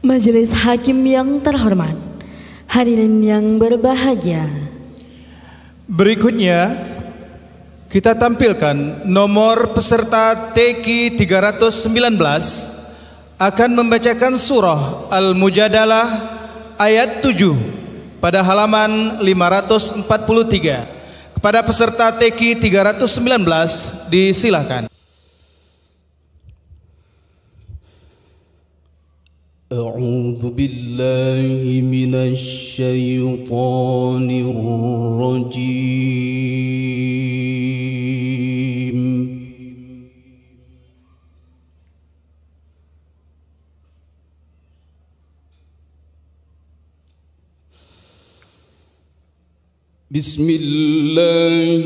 Majelis Hakim yang terhormat, hadirin yang berbahagia. Berikutnya kita tampilkan nomor peserta TQ 319 akan membacakan surah Al-Mujadalah ayat 7 pada halaman 543. Kepada peserta TQ 319 disilakan. أعوذ بالله من الشيطان الرجيم بسم الله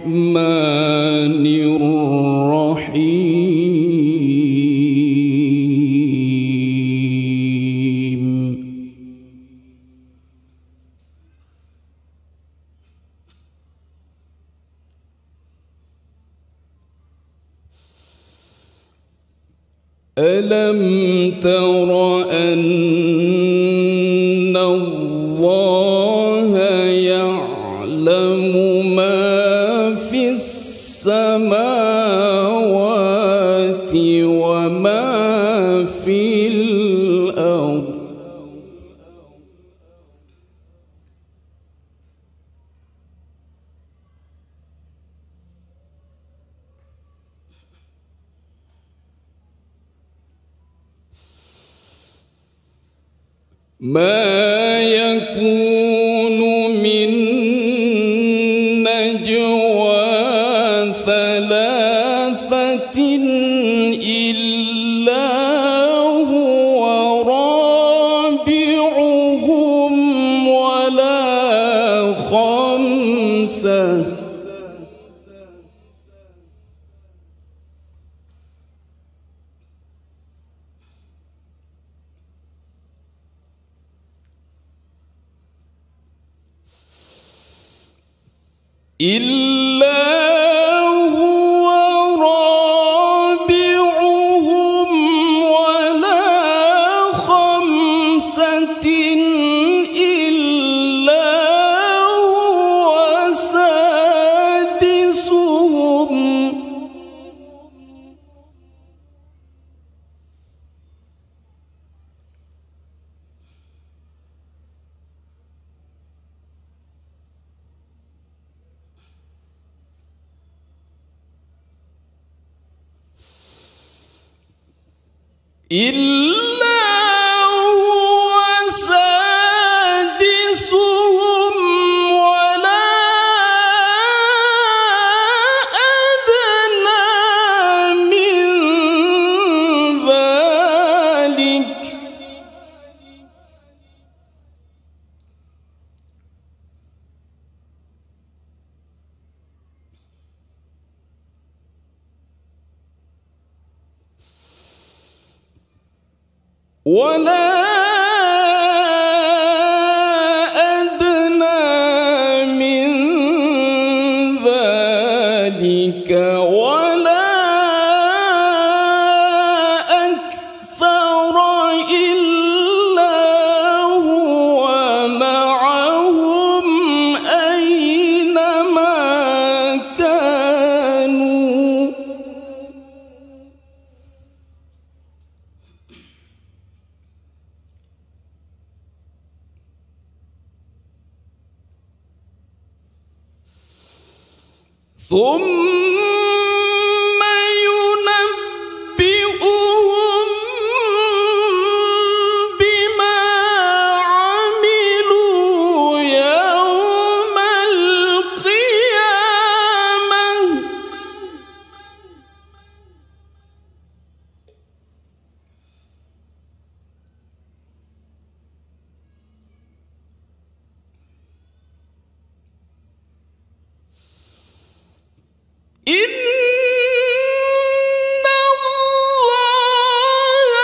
الرحمن الرحيم ألم تر أن الله يعلم ما في السماوات وما في الأرض ما يكون من نجوى ثلاثة إلا هو رابعهم ولا خمسة إلا هو رابعهم ولا خمسة إلا هو سادسهم إلا هو سادسهم ولا أدنى من ذلك ولا أدنى من ذلك ولا أكثر إلا هو معهم أينما كانوا ثم ينبئهم بما عملوا يوم القيامة إن الله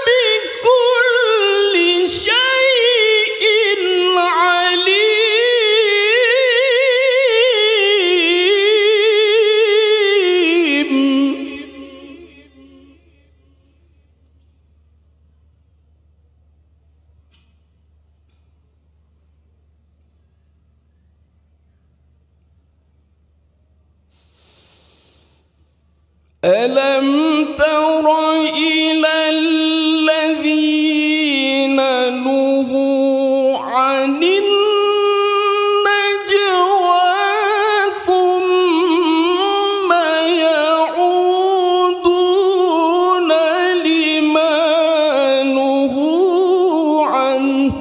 بكل شيء عليم ألم تر إلى الذين نهوا عن النجوى ثم يعودون لما نهوا عنه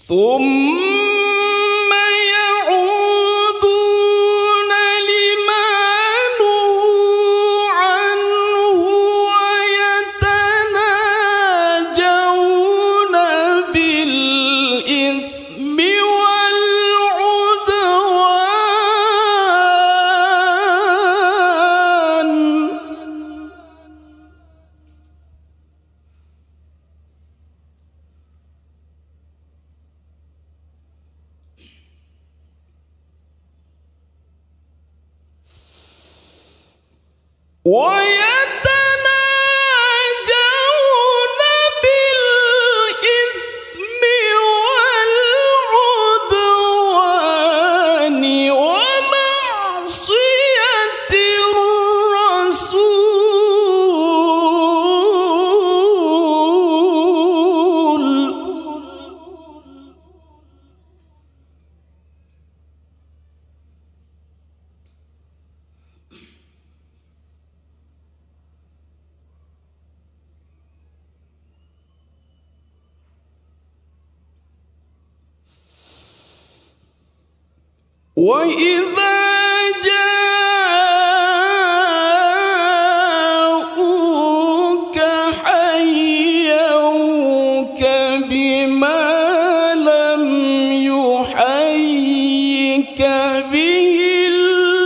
ثم يعودون لما نهوا عنه ويتناجون بالإثم والعدوان ويتناجون بالإثم والعدوان ومعصية الرسول وإذا جاءوك حيوك بما لم يحيك به الله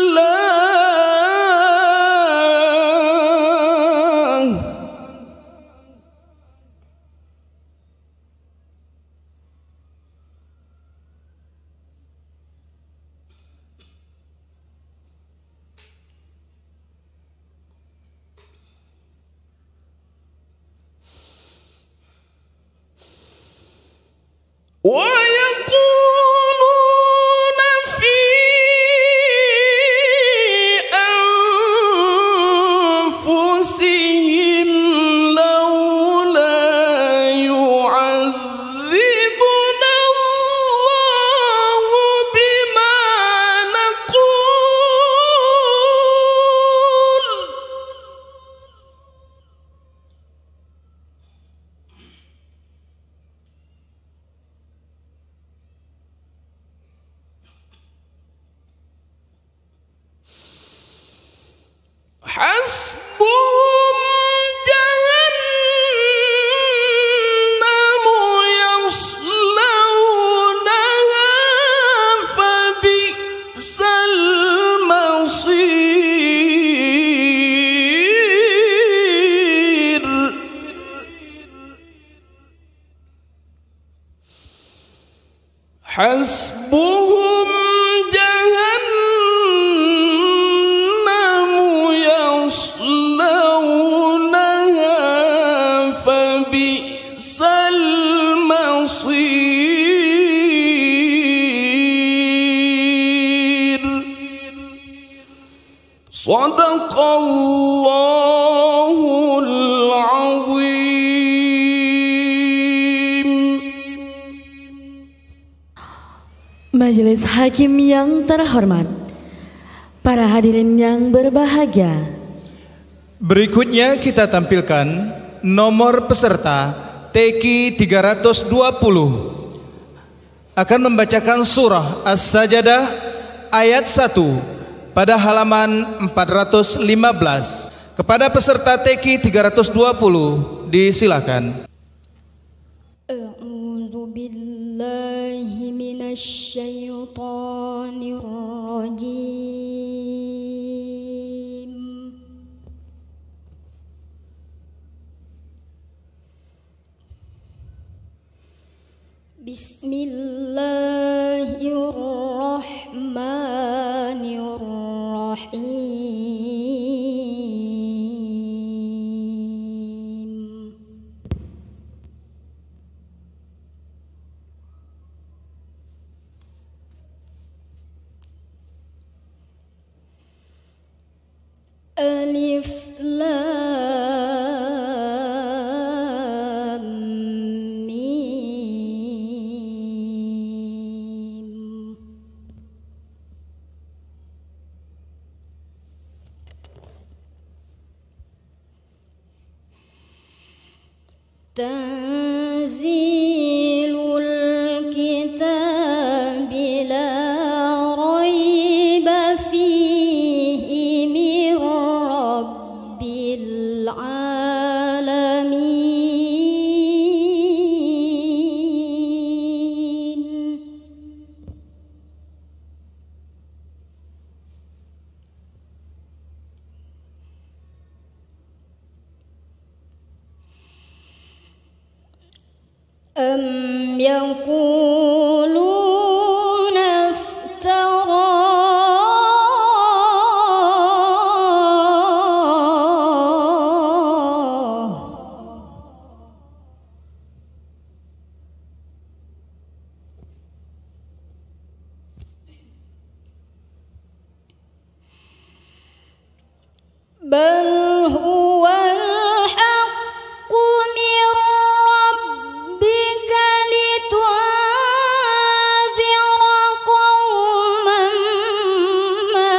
ويقولون في أنفسهم لولا يعذبنا الله بما نقول حسبهم جهنم يصلونها فبئس المصير حسبهم جهنم يصلونها فبئس المصير صدق الله العظيم. Majelis Hakim yang terhormat, para hadirin yang berbahagia, Berikutnya kita tampilkan nomor peserta TQ 320 akan membacakan surah As-Sajadah ayat 1 pada halaman 415. Kepada peserta TQ 320 disilakan. A'udzu billahi minasy syaithanir rajim. Bismillahirrahmanirrahim. Alif Lam Mim. Tanzilul kitab la raiba fihi min rabbil alamin. Am yakuluna iftara bal huwa al-haqqu min rabbika litunzira qauman ma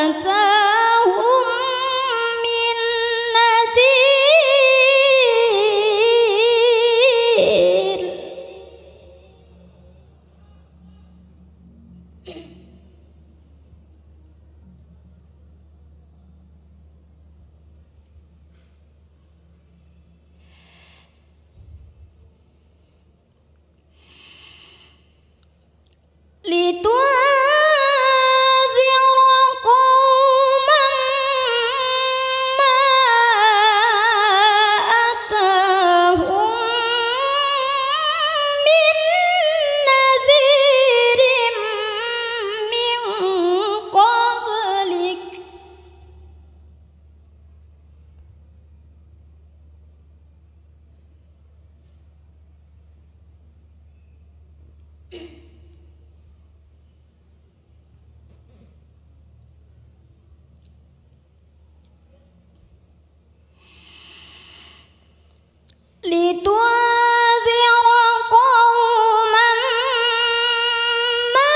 atahum min nadhir. Litunzira qauman ma atahum min nadhirin min qablik. Litunzira qauman ma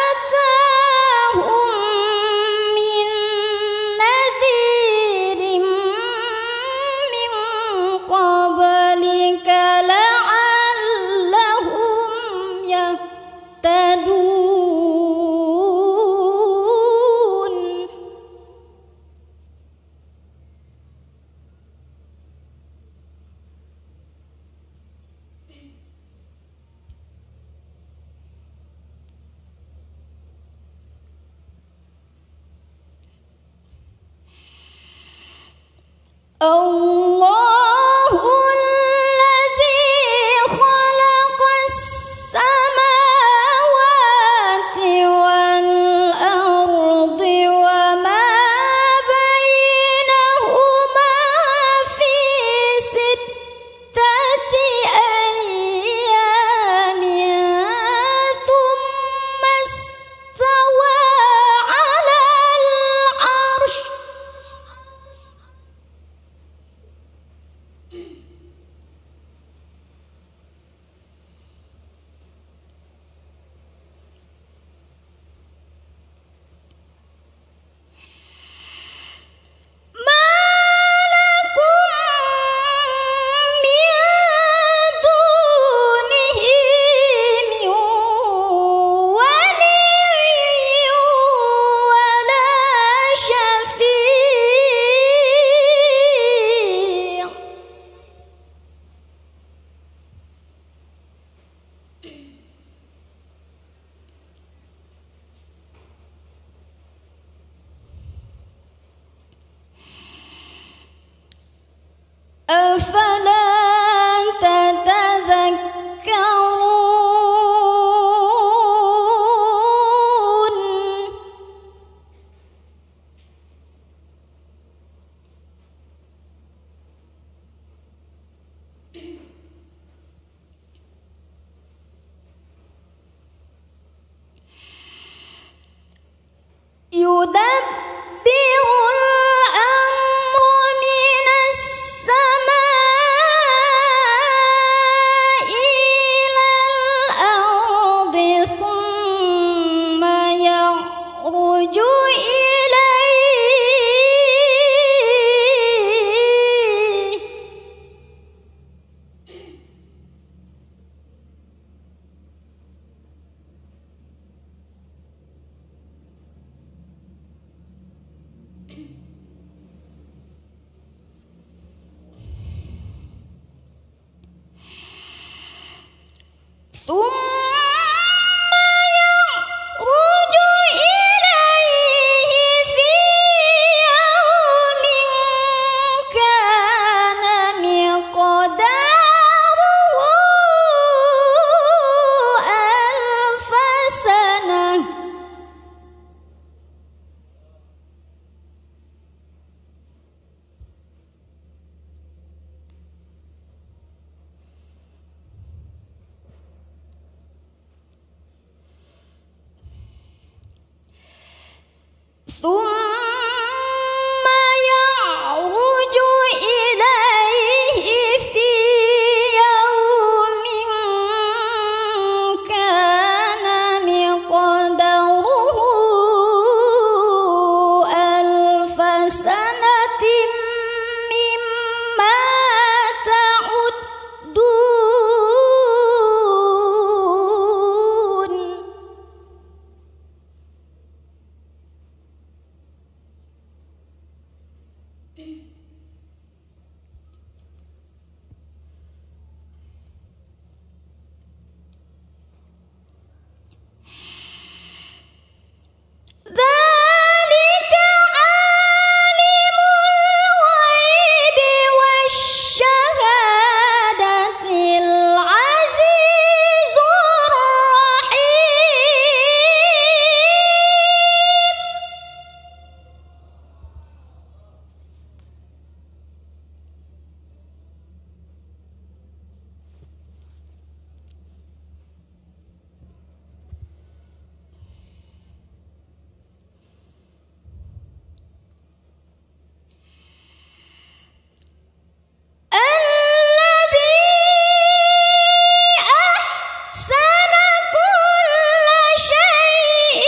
atahum min nadhirin min qablika la'allahum yahtadun. Allahu alladhi khalaqas samawati wal ardi wa ma bainahuma fi sittati ayyamin thumma istawa 'ala al-'arsh. يعرج إليه ثم يعرج إليه في يوم كان مقداره 1000 سنة ثم يعرج إليه في يوم كان مقداره 1000 سنة مما تعدون ذلك عالم الغيب والشهادة العزيز الذي أحسن كل شيء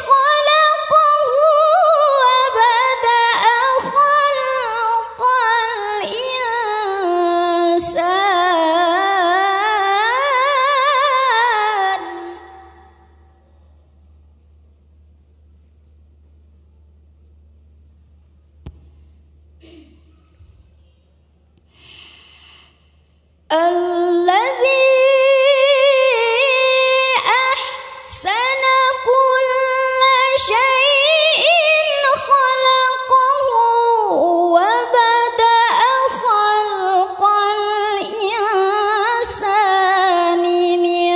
خلقه وبدأ خلق الإنسان الذي أحسن كل شيء خلقه وبدأ خلق الإنسان من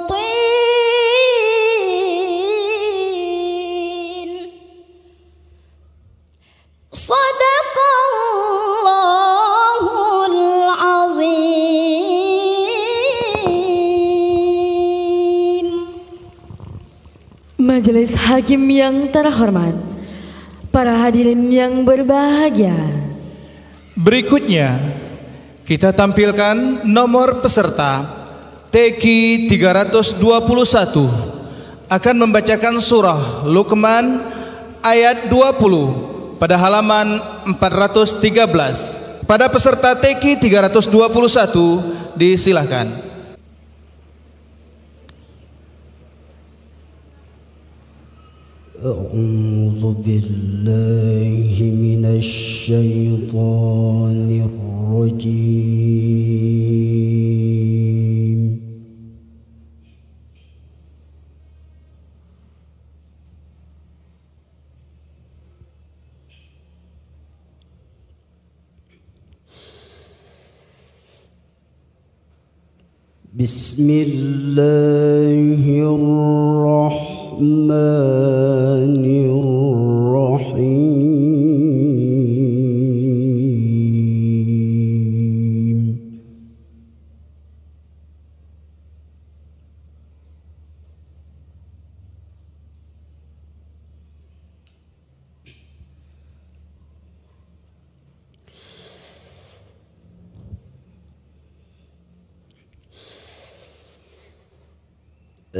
طين صدق الله العظيم. Majelis Hakim yang terhormat, para hadirin yang berbahagia, Berikutnya kita tampilkan nomor peserta TQ 321 akan membacakan surah Luqman ayat 20 pada halaman 413. Pada peserta TQ 321 disilahkan. أعوذ بالله من الشيطان الرجيم. بسم الله الرحمن الرحيم.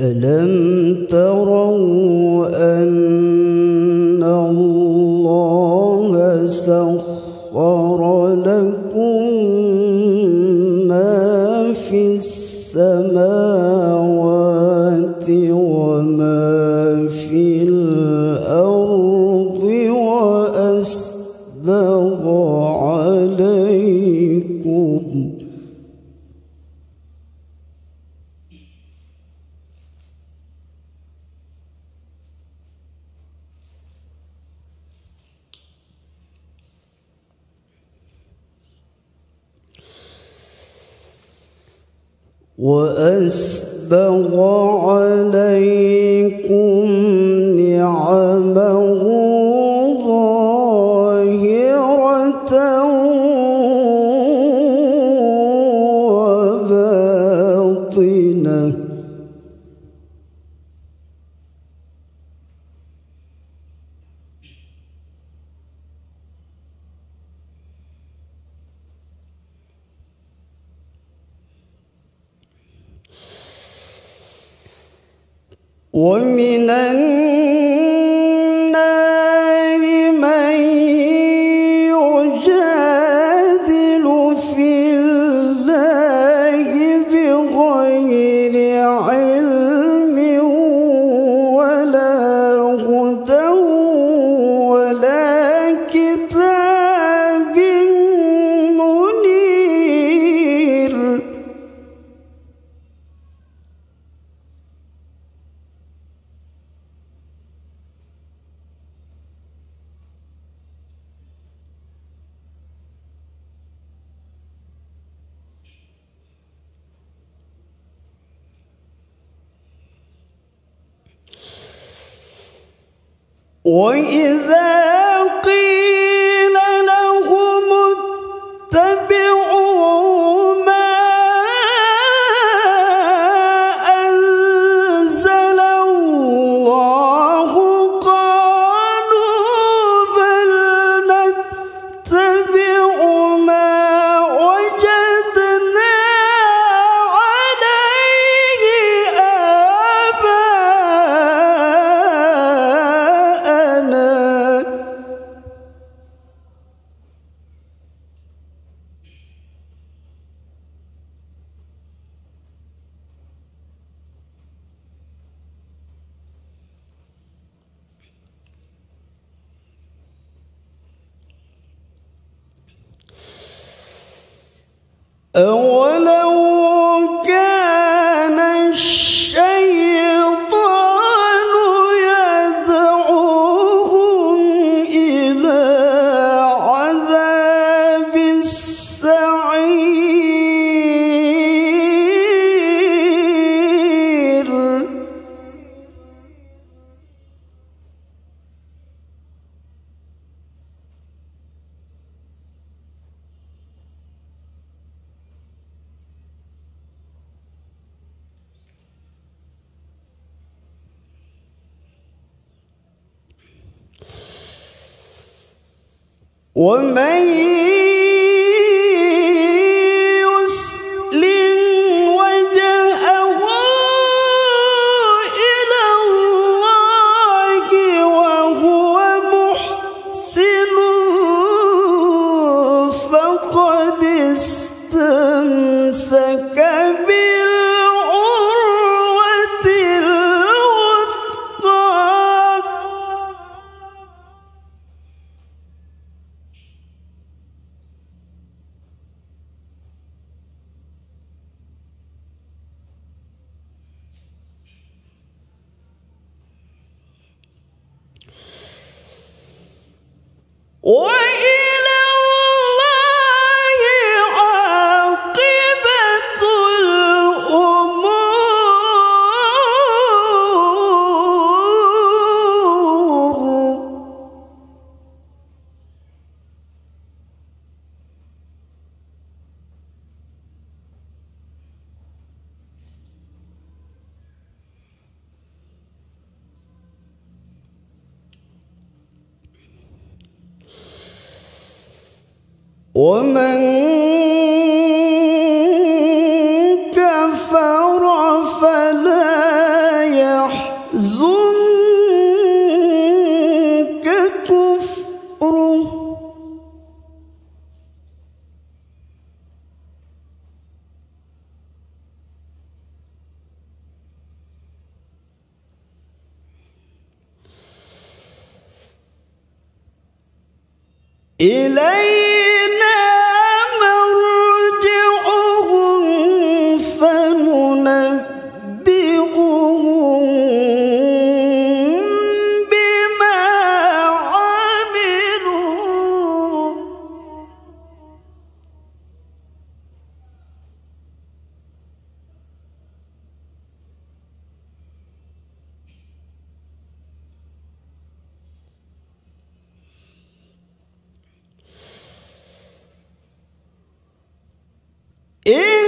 ألم تروا أن الله سخر لكم ما في السماوات وما في الأرض وأسبغ عليكم نعمه ظاهرة وباطنة ومن النار من يجادل في الله بغير علم ولا هدى ولا كتاب منير وإذا قيل لهم اتبعوا ما أنزل الله قالوا بل نتبع ما وجدنا عليه آباءنا أولو كان الشيطان يدعوهم إلى عذاب السعير ومن يسلم وجهه إلى الله وهو محسن فقد استمسك بالعروة الوثقى وإلى الله عاقبة الأمور ومن كفر فلا إلينا مرجعهم فننبئهم بما عملوا إن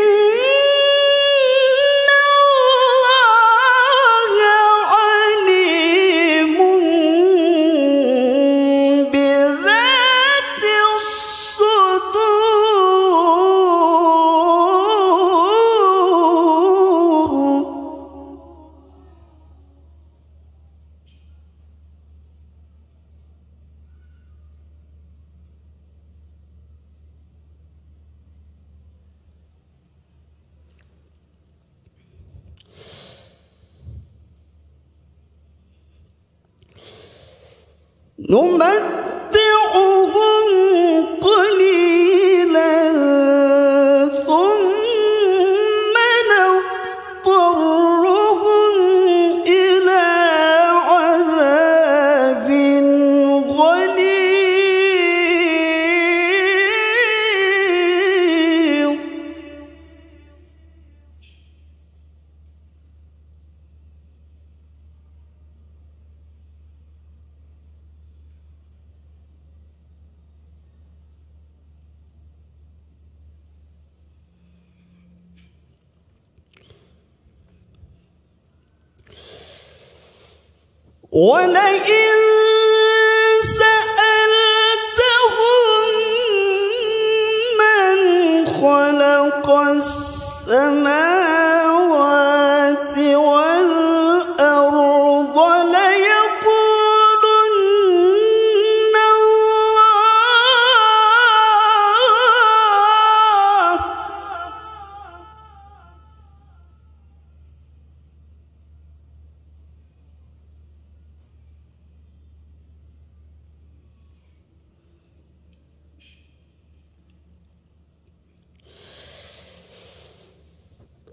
الله عليم بذات الصدور نمتعهم قليلا ثم نضطرهم إلى عذاب غليظ ولئن سألتهم من خلق السماوات والأرض ليقولن الله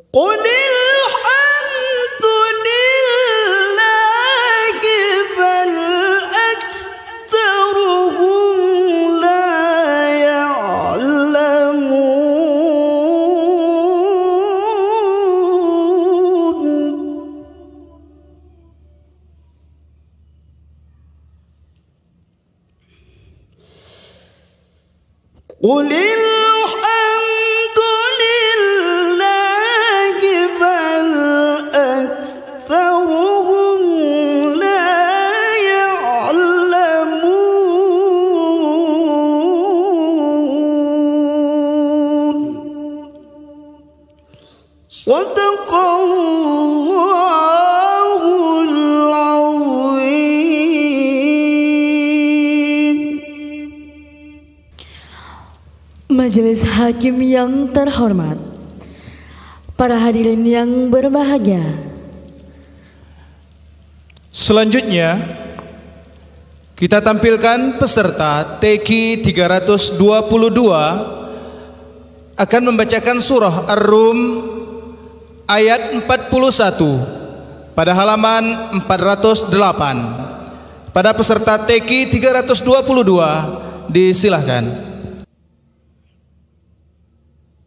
قل الحمد لله بل أكثرهم لا يعلمون قل الحمد لله بل أكثرهم لا يعلمون صدق الله العظيم. Majelis Hakim yang terhormat, para hadirin yang berbahagia, Selanjutnya kita tampilkan peserta TQ 322 akan membacakan surah Ar-Rum ayat 41 pada halaman 408. Pada peserta TQ 322 disilahkan.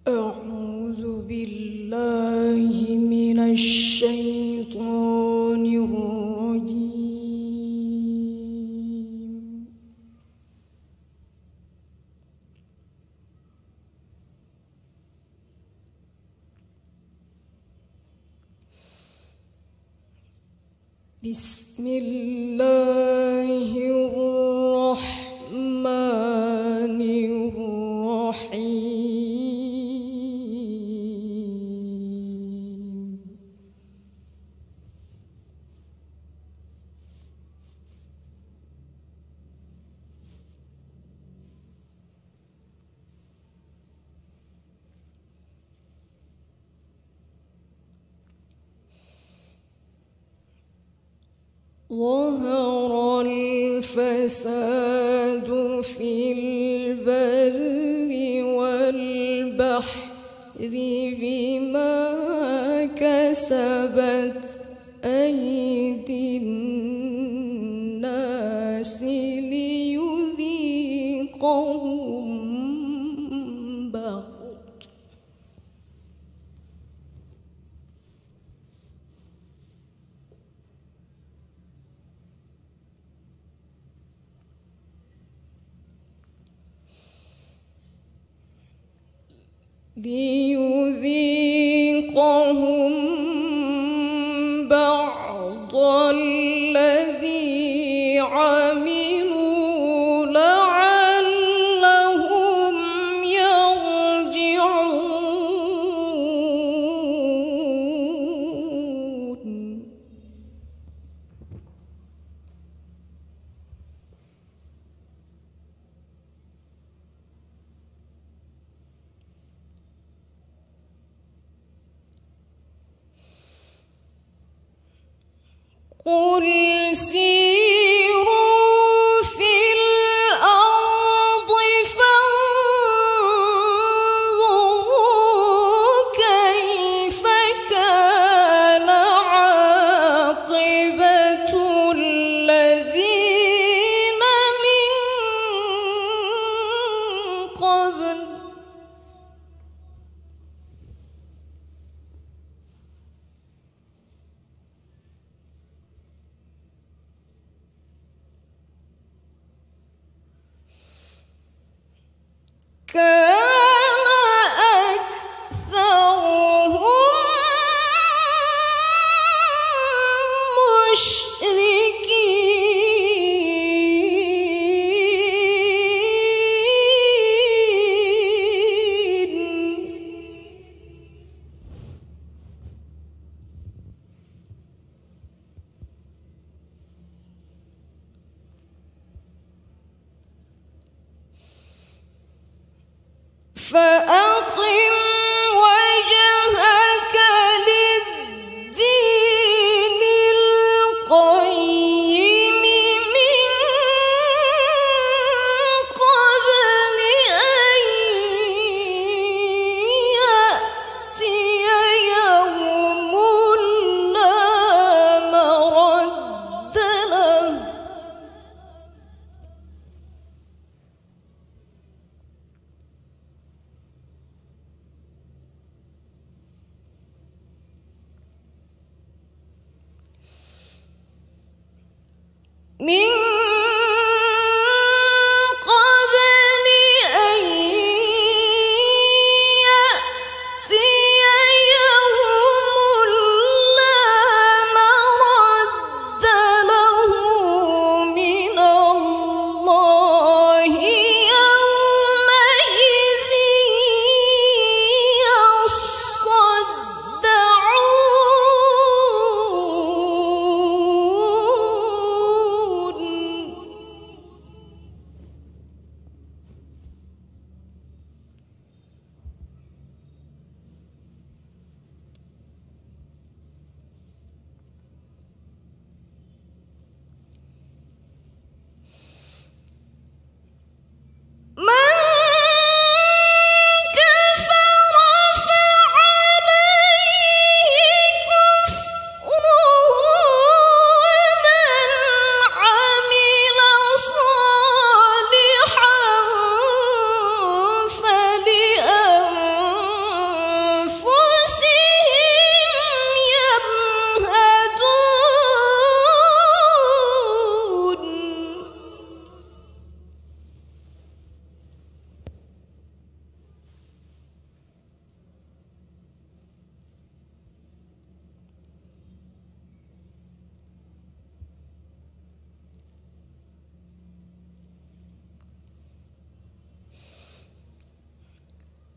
A'udzu billahi minasy syaithanir rajim. Bismillahirrahmanirrahim. ظهر الفساد في بما كسبت أيدي الناس ليذيقهم بعض الذي عملوا لعلهم يرجعون قل سيروا في الأرض فانظروا كيف كان عاقبة الذين من قبل كان أكثرهم مشركين فأقم وجهك للدين القيم من قبل أن يأتي يوم لا مرد له من قبل أن يأتي يوم لا مرد له من الله يومئذ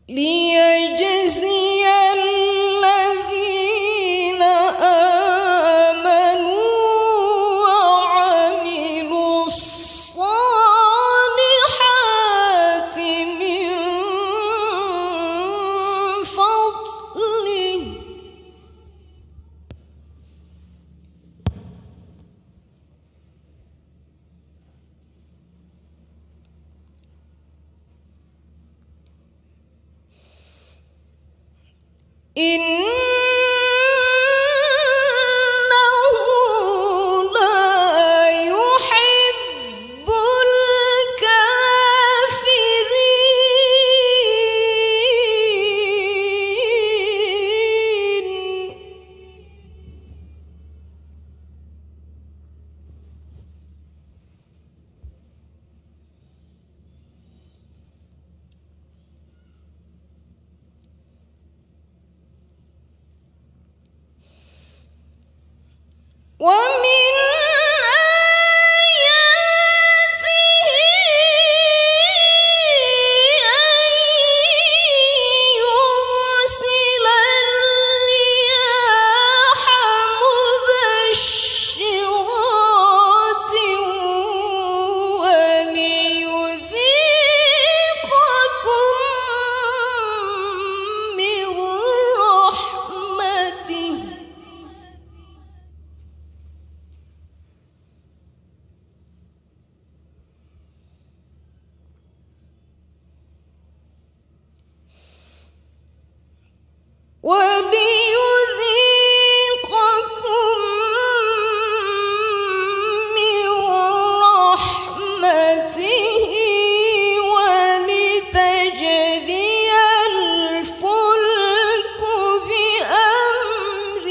ليجزي الذين آمنوا وعملوا الصالحات من فضله ومن آياته أن يرسل الرياح مبشرات وليذيقكم من رحمته ولتجري الفلك بأمره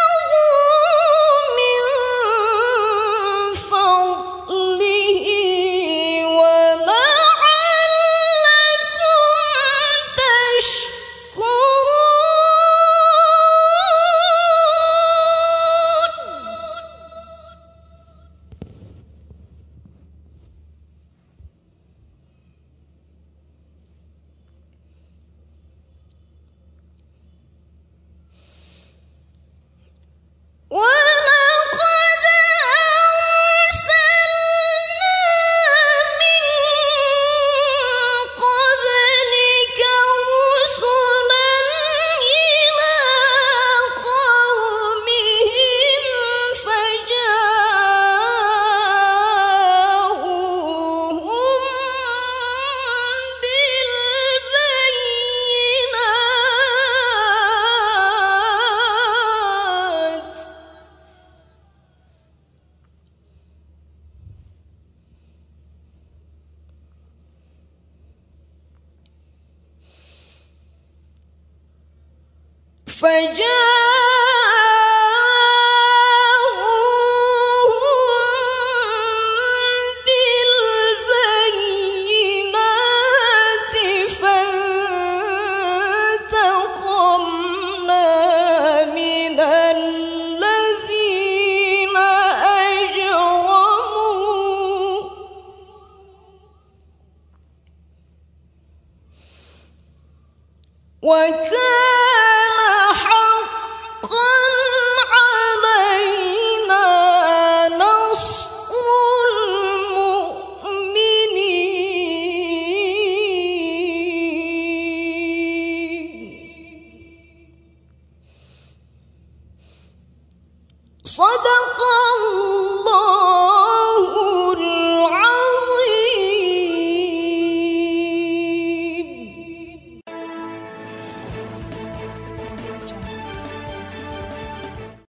ولتبتغوا من فضله ولعلكم تشكرون. ولقد أرسلنا من قبلك رسلا إلى قومهم فجاءوهم بالبينات فانتقمنا من الذين أجرموا وكان